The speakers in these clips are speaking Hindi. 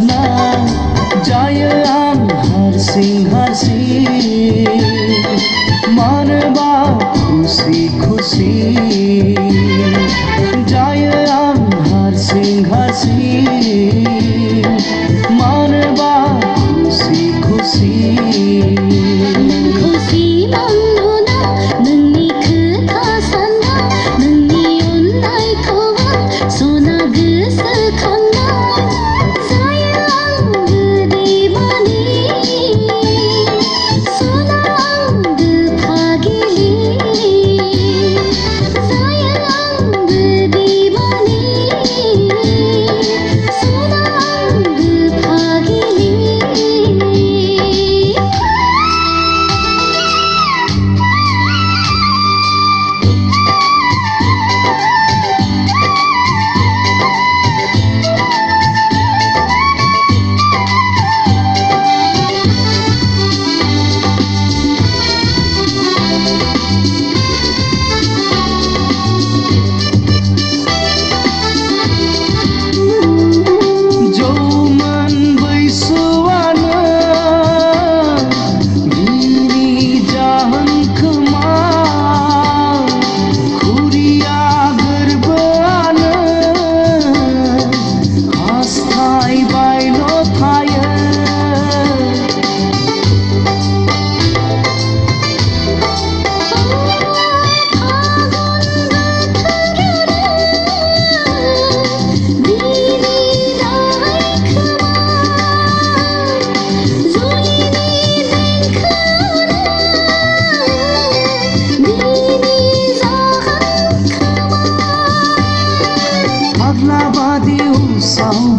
ना जायो आं हारसिं हारसिं मानोबा खुसि खुसि जायो आं हारसिं हारसिं मानोबा खुसि खुसि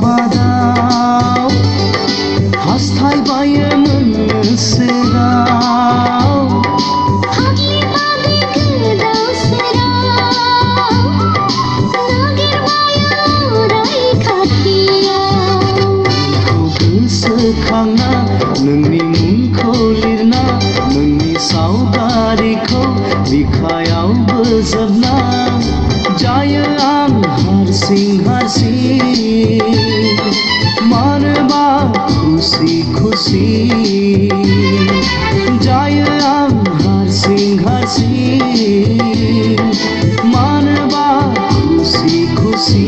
सावबादाव हास्थायबायोमोन नोंसोराव फाग्लि बादि गोदाव सोराव नागिरबायो रैखाथियाव नोंखौ गोसोखांना नोंनि मुंखौ लिरना नोंनि सावगारिखौ बिखायाव बोजबना जायो आं हारसिं हारसिं मानोबा खुसि खुसि जायो आं हारसिं हारसिं मानोबा खुसि खुसि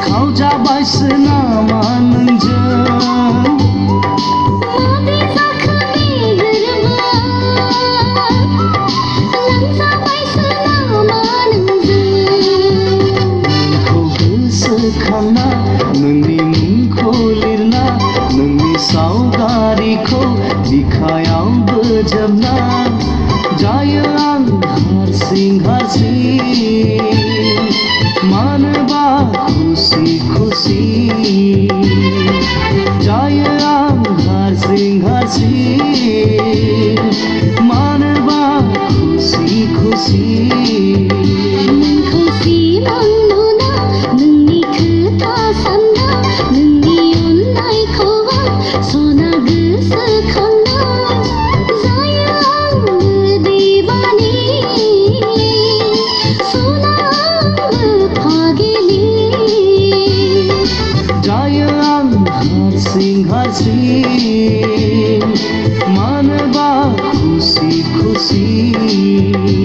खावजाबायसो नामा नोंजों माबे जाखो बे गोरबोआ लांजाबायसो नामा नोंजों नोंखौ गोसोखांना नोंनि मुंखौ लिरना नोंनि सावगारिखौ बिखायाव बोजबना जायो आं हारसिं हारसिं मानोबा खुसि खुसि जायो आं हारसिं हारसिं मानोबा खुसि खुसि नोंखौ सिमांनुना नोंनि खोथा सानना नोंनि अननायखौ आं सना गोसोखांना जायो आं गोदैबानि सना आंबो फागिलि जायो आं हारसिं हारसिं मानोबा खुसि खुसि खुसी